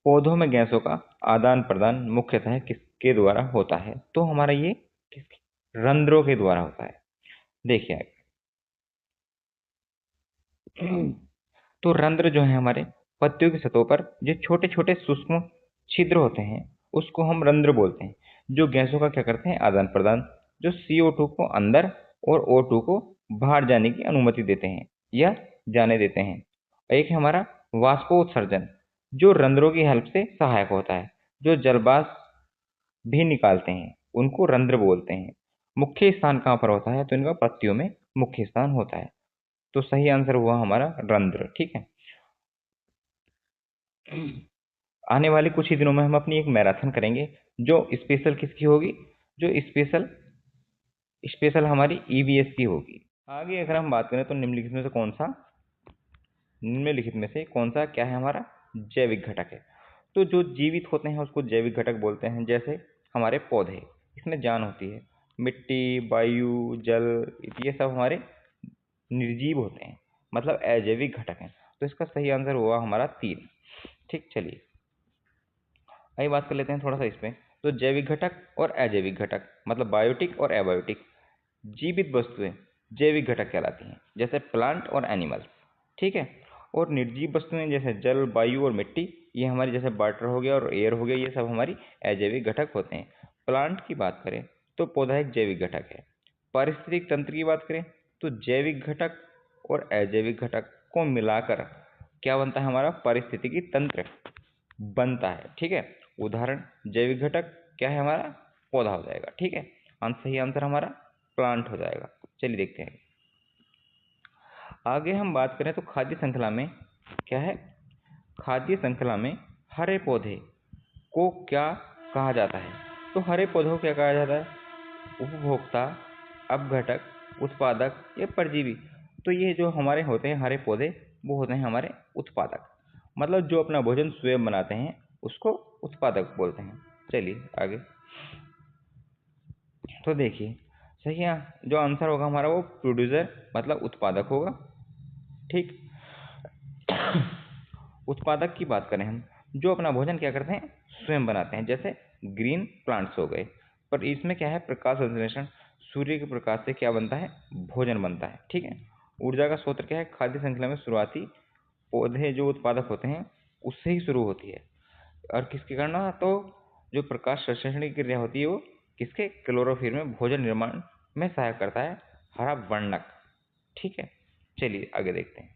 पौधों में गैसों का आदान प्रदान मुख्यतः किसके द्वारा होता है? तो हमारा ये रंध्रों के द्वारा होता है। देखिए तो रंध्र जो है हमारे पत्तियों की सतहों पर जो छोटे छोटे सूक्ष्म छिद्र होते हैं उसको हम रंध्र बोलते हैं, जो गैसों का क्या करते हैं आदान प्रदान, जो CO2 को अंदर और O2 को बाहर जाने की अनुमति देते हैं या जाने देते हैं। एक है हमारा वाष्पोत्सर्जन, जो रंध्रों की हेल्प से सहायक होता है, जो जलवाष्प भी निकालते हैं, उनको रंध्र बोलते हैं। मुख्य स्थान कहाँ पर होता है? तो इनका पत्तियों में मुख्य स्थान होता है। तो सही आंसर हुआ हमारा रंध्र। ठीक है, आने वाले कुछ ही दिनों में हम अपनी एक मैराथन करेंगे, जो स्पेशल किसकी होगी? जो स्पेशल स्पेशल हमारी EVS की होगी। आगे अगर हम बात करें तो निम्नलिखित में से कौन सा क्या है हमारा जैविक घटक है? तो जो जीवित होते हैं उसको जैविक घटक बोलते हैं। जैसे हमारे पौधे, इसमें जान होती है। मिट्टी, वायु, जल, ये सब हमारे निर्जीव होते हैं, मतलब अजैविक घटक हैं। तो इसका सही आंसर हुआ हमारा 3। ठीक, चलिए आइए बात कर लेते हैं थोड़ा सा इस पे। तो जैविक घटक और अजैविक घटक, मतलब बायोटिक और एबायोटिक जीवित वस्तुएं जैविक घटक कहलाती हैं, जैसे प्लांट और एनिमल्स। ठीक है, और निर्जीव वस्तुएं जैसे जल, वायु और मिट्टी, ये हमारी जैसे वाटर हो गया और एयर हो गया, ये सब हमारी अजैविक घटक होते हैं। प्लांट की बात करें तो पौधा एक जैविक घटक है। पारिस्थितिक तंत्र की बात करें तो जैविक घटक और अजैविक घटक को मिलाकर क्या बनता है? हमारा पारिस्थितिकी तंत्र बनता है। ठीक है, उदाहरण जैविक घटक क्या है? हमारा पौधा हो जाएगा। ठीक है, सही आंसर हमारा प्लांट हो जाएगा। चलिए देखते हैं आगे हम बात करें तो खाद्य श्रृंखला में क्या है? खाद्य श्रृंखला में हरे पौधे को क्या कहा जाता है? तो हरे पौधों को क्या कहा जाता है? उपभोक्ता, अपघटक, उत्पादक या परजीवी। तो ये जो हमारे होते हैं हरे पौधे, वो होते हैं हमारे उत्पादक, मतलब जो अपना भोजन स्वयं बनाते हैं उसको उत्पादक बोलते हैं। चलिए आगे, तो देखिए सही है, जो आंसर होगा हमारा वो प्रोड्यूसर मतलब उत्पादक होगा। ठीक, उत्पादक की बात करें हम, जो अपना भोजन क्या करते हैं? स्वयं बनाते हैं, जैसे ग्रीन प्लांट्स हो गए। पर इसमें क्या है? प्रकाश संश्लेषण, सूर्य के प्रकाश से क्या बनता है? भोजन बनता है। ठीक है, ऊर्जा का स्रोत क्या है? खाद्य श्रृंखला में शुरुआती पौधे जो उत्पादक होते हैं उससे ही शुरू होती है। और किसके कारण? तो जो प्रकाश संश्लेषण की क्रिया होती है वो किसके? क्लोरोफिल में भोजन निर्माण में सहायक करता है हरा वर्णक। ठीक है, चलिए आगे देखते हैं।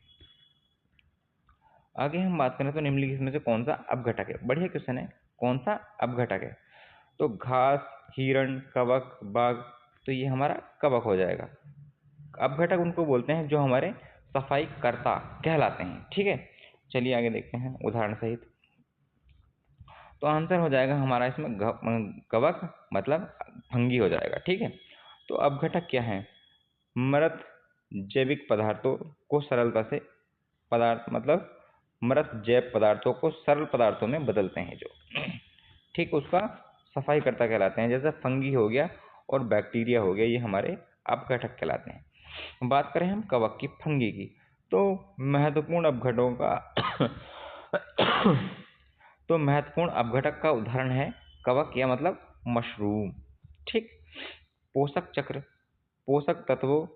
आगे हम बात करें तो निम्नलिखित में से कौन सा अपघटक है? बढ़िया क्वेश्चन है, कौन सा अपघटक है? तो घास, हिरण, कवक, बाघ, तो ये हमारा कवक हो जाएगा। अपघटक उनको बोलते हैं जो हमारे सफाई कर्ता कहलाते हैं। ठीक है, चलिए आगे देखते हैं उदाहरण सहित। तो आंसर हो जाएगा हमारा इसमें कवक, मतलब फंगी हो जाएगा। ठीक है, तो अपघटक क्या है? मृत जैविक पदार्थों को सरलता से मतलब मृत जैव पदार्थों को सरल पदार्थों में बदलते हैं जो, ठीक, उसका सफाई कर्ता कहलाते हैं। जैसे फंगी हो गया और बैक्टीरिया हो गया, ये हमारे अपघटक कहलाते हैं। बात करें हम कवक की, फंगी की, तो महत्वपूर्ण अपघटकों का तो महत्वपूर्ण अपघटक का उदाहरण है कवक या मतलब मशरूम। ठीक, पोषक चक्र, पोषक तत्वों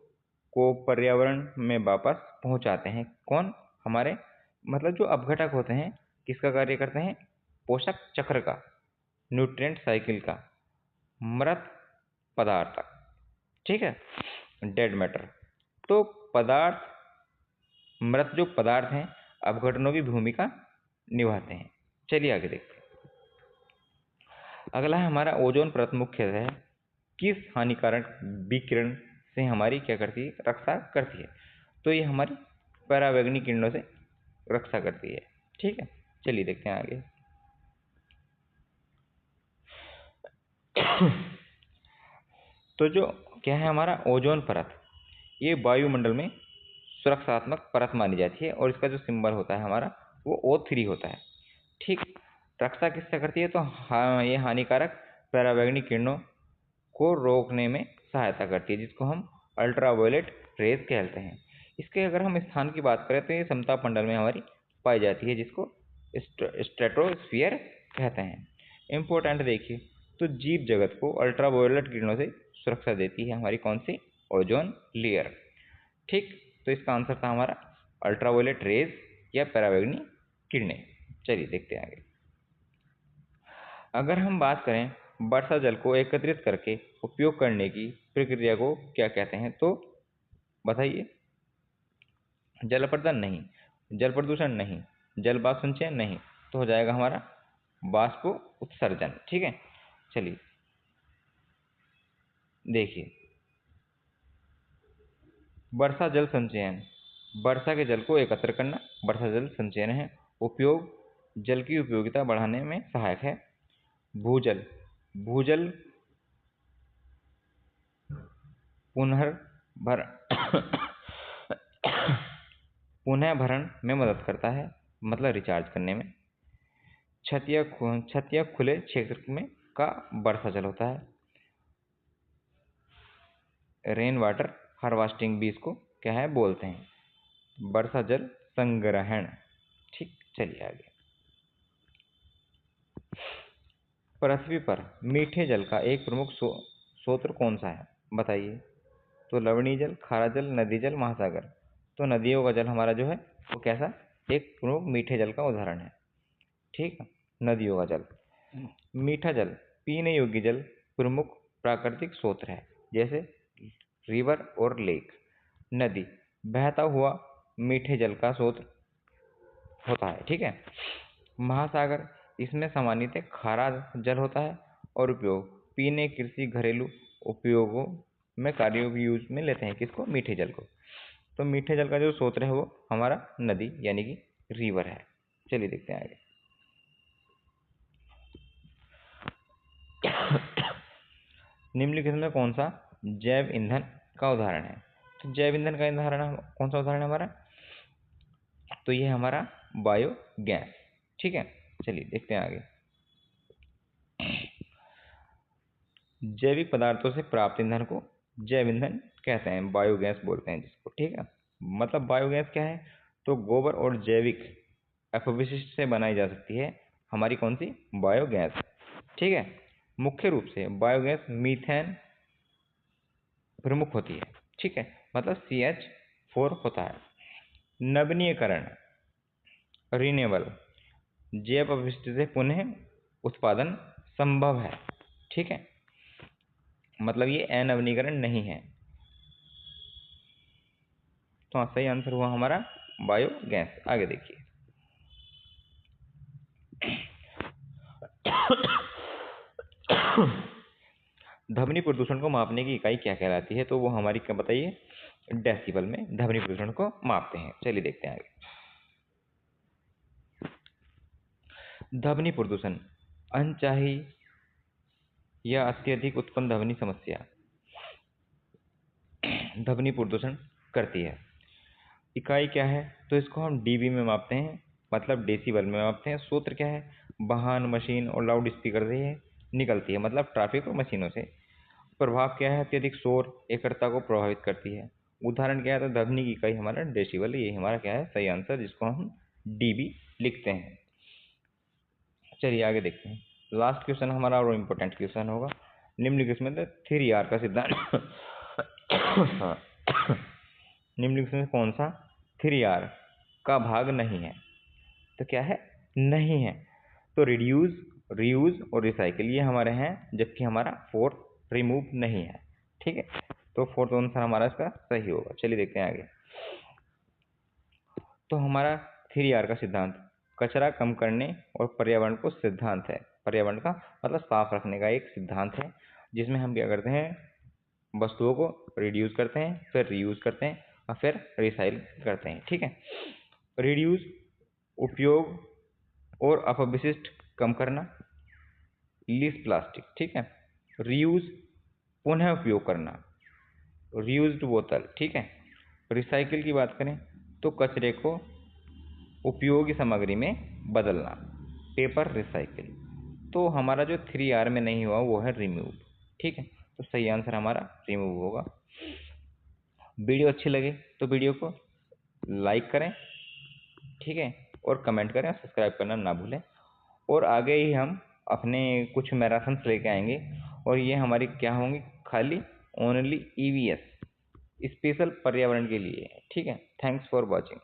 को पर्यावरण में वापस पहुंचाते हैं। कौन? हमारे मतलब जो अपघटक होते हैं किसका कार्य करते हैं? पोषक चक्र का, न्यूट्रिएंट साइकिल का, मृत पदार्थ। ठीक है, डेड मैटर। तो पदार्थ, मृत जो पदार्थ हैं अपघटनों की भूमिका निभाते हैं। चलिए आगे देखते हैं। अगला है हमारा ओजोन परत मुख्यतः किस हानिकारक विकिरण से हमारी क्या करती है? रक्षा करती है। तो ये हमारी परावैंगनी किरणों से रक्षा करती है। ठीक है, चलिए देखते हैं आगे। तो जो क्या है हमारा ओजोन परत, ये वायुमंडल में सुरक्षात्मक परत मानी जाती है और इसका जो सिंबल होता है हमारा वो O3 होता है। ठीक, रक्षा किससे करती है? तो हाँ, ये हानिकारक परावैंगनी किरणों को रोकने में सहायता करती है, जिसको हम अल्ट्रावायलेट रेज कहते हैं। इसके अगर हम स्थान की बात करें तो ये समताप मंडल में हमारी पाई जाती है, जिसको स्ट्रेटोस्फीयर कहते हैं। इम्पोर्टेंट देखिए, तो जीव जगत को अल्ट्रावायोलेट किरणों से सुरक्षा देती है हमारी कौन सी, ओजोन लेयर। ठीक, तो इसका आंसर था हमारा अल्ट्रावायोलेट रेज या पराबैंगनी किरणें। चलिए देखते हैं आगे। अगर हम बात करें वर्षा जल को एकत्रित करके उपयोग करने की प्रक्रिया को क्या कहते हैं, तो बताइए। जल अपर्दन नहीं, जल प्रदूषण नहीं, जल वाष्प संचयन नहीं, तो हो जाएगा हमारा वाष्प उत्सर्जन। ठीक है, चलिए देखिए, वर्षा जल संचयन, वर्षा के जल को एकत्र करना वर्षा जल संचयन है। उपयोग, जल की उपयोगिता बढ़ाने में सहायक है। भूजल, भूजल पुनर्भर पुनः भरण में मदद करता है, मतलब रिचार्ज करने में। छत या खुले क्षेत्र में का वर्षा जल होता है। रेन वाटर हार्वेस्टिंग भी इसको क्या है बोलते हैं, वर्षा जल संग्रहण। ठीक, चलिए आगे। पृथ्वी पर मीठे जल का एक प्रमुख स्रोत कौन सा है, बताइए। तो लवणीय जल, खारा जल, नदी जल, महासागर। तो नदियों का जल हमारा जो है वो कैसा, एक प्रमुख मीठे जल का उदाहरण है। ठीक, नदियों का जल। मीठा जल, पीने योग्य जल प्रमुख प्राकृतिक स्रोत है, जैसे रिवर और लेक। नदी, बहता हुआ मीठे जल का स्रोत होता है। ठीक है। महासागर, इसमें सामान्यतः खारा जल होता है और उपयोग पीने, कृषि, घरेलू उपयोगों में कार्यों की यूज में लेते हैं किसको, मीठे जल को। तो मीठे जल का जो स्रोत है वो हमारा नदी यानी कि रिवर है। चलिए देखते हैं आगे। निम्नलिखित में कौन सा जैव ईंधन का उदाहरण है, तो जैव ईंधन का उदाहरण कौन सा उदाहरण है हमारा, तो ये हमारा बायोगैस। ठीक है, चलिए देखते हैं आगे। जैविक पदार्थों से प्राप्त ईंधन को जैव ईंधन कहते हैं, बायोगैस बोलते हैं जिसको। ठीक है, मतलब बायोगैस क्या है, तो गोबर और जैविक अपशिष्ट से बनाई जा सकती है हमारी कौन सी, बायोगैस। ठीक है, मुख्य रूप से बायोगैस मीथेन प्रमुख होती है। ठीक है, मतलब CH4 होता है। नवीनीकरण, रिन्यूएबल, जैव अपशिष्ट से पुनः उत्पादन संभव है। ठीक है, मतलब ये अनवीनीकरण नहीं है। तो सही आंसर हुआ हमारा बायोगैस। आगे देखिए। ध्वनि प्रदूषण को मापने की इकाई क्या कहलाती है, तो वो हमारी क्या बताइए, डेसिबल में ध्वनि प्रदूषण को मापते हैं। चलिए देखते हैं आगे। ध्वनि प्रदूषण, अनचाही या अत्यधिक उत्पन्न ध्वनि समस्या ध्वनि प्रदूषण करती है। इकाई क्या है, तो इसको हम डीबी में मापते हैं, मतलब डेसिबल में मापते हैं। सूत्र क्या है, वाहन, मशीन और लाउड स्पीकर से निकलती है, मतलब ट्रैफिक और मशीनों से। प्रभाव क्या है, अत्यधिक शोर एकरता को प्रभावित करती है। उदाहरण क्या है, तो ध्वनि की इकाई हमारा डेसिबल, ये हमारा क्या है सही आंसर, जिसको हम डीबी लिखते हैं। चलिए आगे देखते हैं। लास्ट क्वेश्चन हमारा और इम्पोर्टेंट क्वेश्चन होगा। निम्नलिखित में 3R का सिद्धांत निम्नलिखित में कौन सा 3R का भाग नहीं है, तो क्या है, नहीं है। तो रिड्यूस, रीयूज और रिसाइकिल ये हमारे हैं, जबकि हमारा फोर्थ रिमूव नहीं है। ठीक है, तो फोर्थ आंसर हमारा इसका सही होगा। चलिए देखते हैं आगे। तो हमारा 3R का सिद्धांत कचरा कम करने और पर्यावरण को सिद्धांत है। पर्यावरण का मतलब साफ रखने का एक सिद्धांत है, जिसमें हम क्या करते हैं, वस्तुओं को रिड्यूस करते हैं, फिर रीयूज करते हैं और फिर रिसाइकिल करते हैं। ठीक है, रिड्यूस उपयोग और अपशिष्ट कम करना, लीस प्लास्टिक। ठीक है, रीयूज पुनः उपयोग करना, रीयूज्ड बोतल। ठीक है, रिसाइकिल की बात करें तो कचरे को उपयोगी सामग्री में बदलना, पेपर रिसाइकिल। तो हमारा जो 3R में नहीं हुआ वो है रिमूव। ठीक है, तो सही आंसर हमारा रिमूव होगा। वीडियो अच्छी लगे तो वीडियो को लाइक करें। ठीक है, और कमेंट करें और सब्सक्राइब करना ना भूलें। और आगे ही हम अपने कुछ मैराथन्स लेके आएंगे और ये हमारी क्या होंगी, खाली ओनली ईवीएस, स्पेशल पर्यावरण के लिए। ठीक है, थैंक्स फॉर वॉचिंग।